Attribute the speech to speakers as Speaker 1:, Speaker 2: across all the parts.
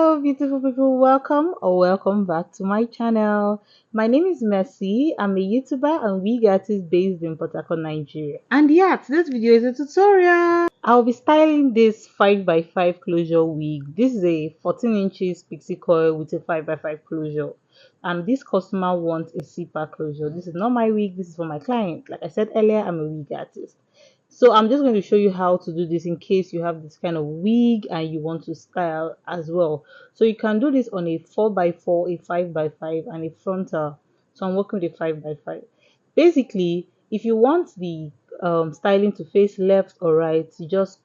Speaker 1: Hello, beautiful people. Welcome or welcome back to my channel. My name is Mercy. I'm a YouTuber and wig artist based in Port Harcourt, Nigeria. And yeah, today's video is a tutorial. I'll be styling this 5x5 closure wig. This is a 14 inches pixie coil with a 5x5 closure. And this customer wants a C-part closure. This is not my wig. This is for my client. Like I said earlier, I'm a wig artist. So I'm just going to show you how to do this in case you have this kind of wig and you want to style as well. So you can do this on a 4x4, a 5x5 and a frontal. So I'm working with a 5x5. Basically, if you want the styling to face left or right, you just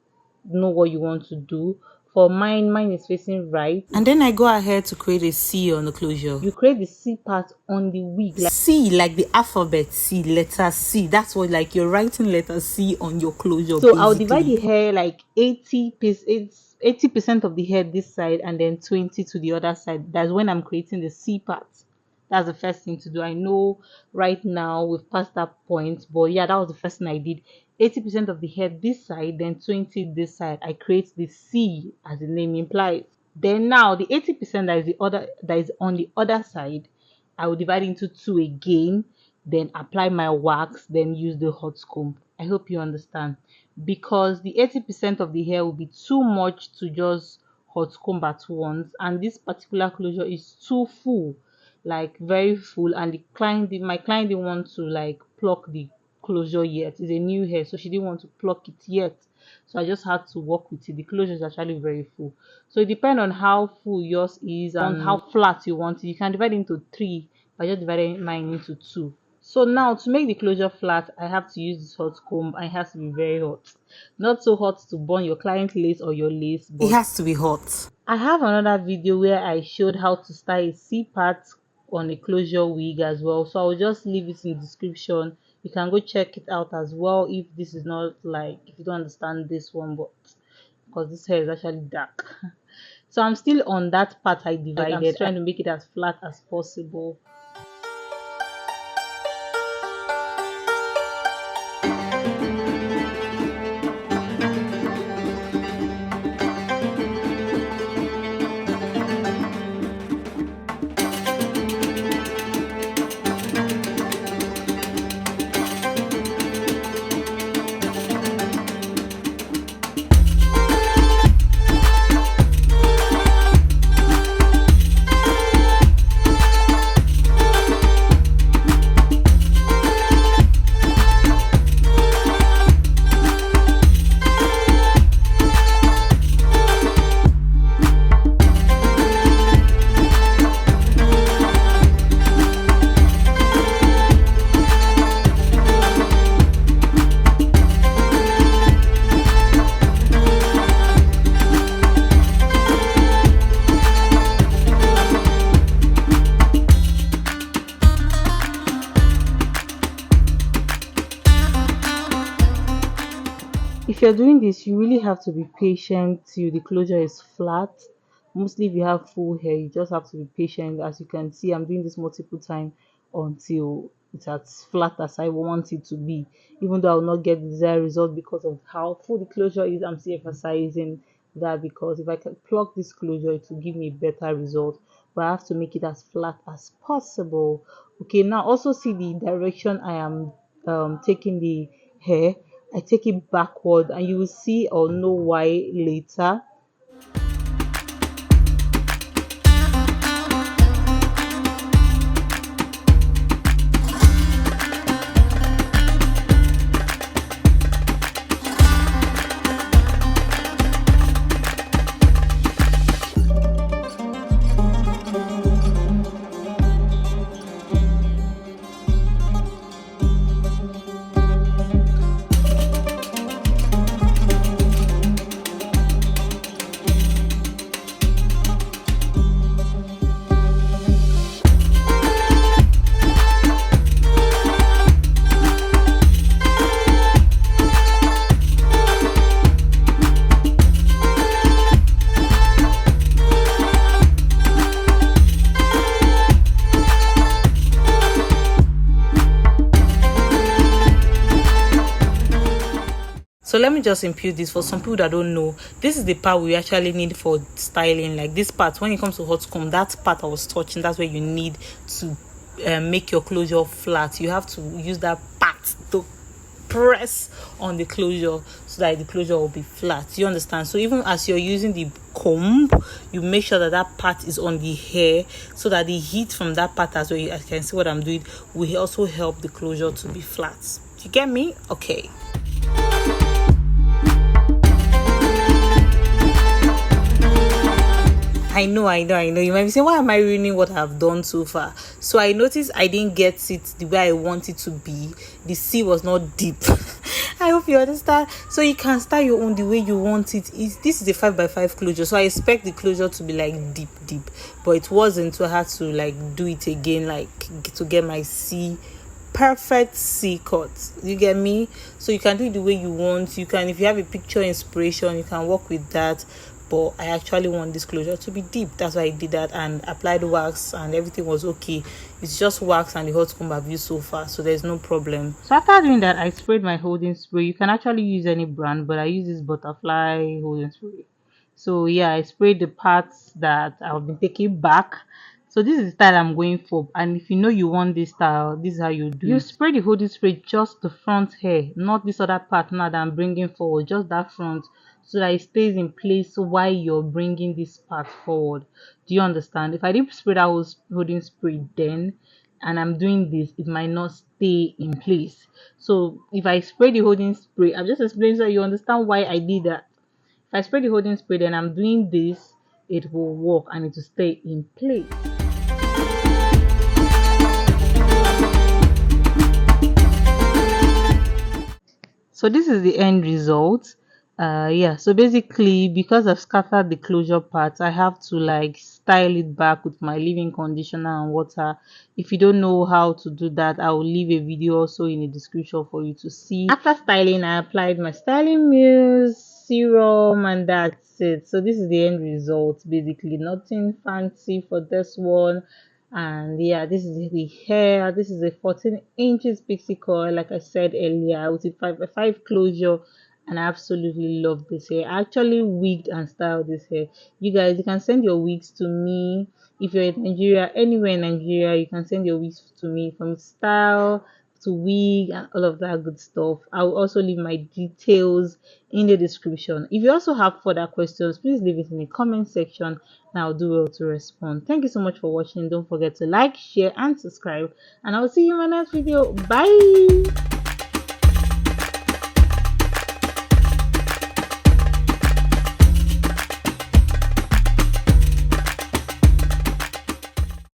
Speaker 1: know what you want to do. For mine is facing right.
Speaker 2: And then I go ahead to create a C on the closure.
Speaker 1: You create the C part on the wig.
Speaker 2: C, like the alphabet C, letter C. That's what, like, you're writing letter C on your closure.
Speaker 1: So I'll divide the hair like 80% of the hair this side and then 20 to the other side. That's when I'm creating the C part. That's the first thing to do. I know right now we've passed that point, but yeah, that was the first thing I did. 80% of the hair this side, then 20 this side. I create the C as the name implies. Then now the 80% that is on the other side, I will divide into two again, then apply my wax, then use the hot comb. I hope you understand, because the 80% of the hair will be too much to just hot comb at once, and this particular closure is too full, like very full, and my client didn't want to like pluck the closure yet. It's a new hair, so she didn't want to pluck it yet, so I just had to work with it. The closure is actually very full, so it depends on how full yours is and how flat you want it. You can divide into three by just dividing mine into two. So now to make the closure flat, I have to use this hot comb. It has to be very hot, not so hot to burn your client lace or your lace, but
Speaker 2: it has to be hot.
Speaker 1: I have another video where I showed how to style a C part on a closure wig as well, so I'll just leave it in the description. You can go check it out as well if this is not, like, if you don't understand this one, but because this hair is actually dark. So I'm still on that part I divided. I'm trying to make it as flat as possible. If you're doing this, you really have to be patient till the closure is flat. Mostly if you have full hair, you just have to be patient. As you can see, I'm doing this multiple times until it's as flat as I want it to be. Even though I will not get the desired result because of how full the closure is, I'm still emphasizing that, because if I can pluck this closure, it will give me a better result. But I have to make it as flat as possible. Okay, now also see the direction I am taking the hair. I take it backward, and you will see or know why later.
Speaker 2: So let me just impute this for some people that don't know. This is the part we actually need for styling. Like this part, when it comes to hot comb, that part I was touching, that's where you need to make your closure flat. You have to use that part to press on the closure so that the closure will be flat. You understand? So even as you're using the comb, you make sure that that part is on the hair so that the heat from that part, as well, you can see what I'm doing, will also help the closure to be flat. You get me? Okay. I know. You might be saying, why am I ruining what I've done so far? So I noticed I didn't get it the way I want it to be. The C was not deep. I hope you understand. So you can style your own the way you want it. This is a 5x5 closure. So I expect the closure to be like deep. But it wasn't. So I had to like do it again, like to get my C perfect C cut. You get me? So you can do it the way you want. You can, if you have a picture inspiration, you can work with that. But I actually want this closure to be deep. That's why I did that and applied wax and everything was okay. It's just wax and the hot comb I've used so far, so there's no problem. So after doing that, I sprayed my holding spray. You can actually use any brand, but I use this butterfly holding spray. So yeah, I sprayed the parts that I've been taking back. So this is the style I'm going for, and if you know you want this style, this is how you do. You spray the hoodie spray just the front hair, not this other part now that I'm bringing forward, just that front, so that it stays in place while you're bringing this part forward. Do you understand? If I didn't spray that whole hoodie spray then, and I'm doing this, it might not stay in place. So if I spray the holding spray, I'm just explaining so you understand why I did that. If I spray the holding spray, then I'm doing this, it will work and it will stay in place. So this is the end result. Yeah, so basically because I've scattered the closure part, I have to like style it back with my leave-in conditioner and water. If you don't know how to do that, I will leave a video also in the description for you to see. After styling, I applied my styling mousse, serum, and that's it. So this is the end result. Basically nothing fancy for this one. And yeah, this is the hair. This is a 14 inches pixie coil, like I said earlier, with a 5x5 closure. And I absolutely love this hair. I actually wigged and styled this hair. You guys, you can send your wigs to me. If you're in Nigeria, anywhere in Nigeria, you can send your wigs to me, from style to wig and all of that good stuff. I will also leave my details in the description. If you also have further questions, please leave it in the comment section and I'll do well to respond. Thank you so much for watching. Don't forget to like, share, and subscribe. And I'll see you in my next video. Bye.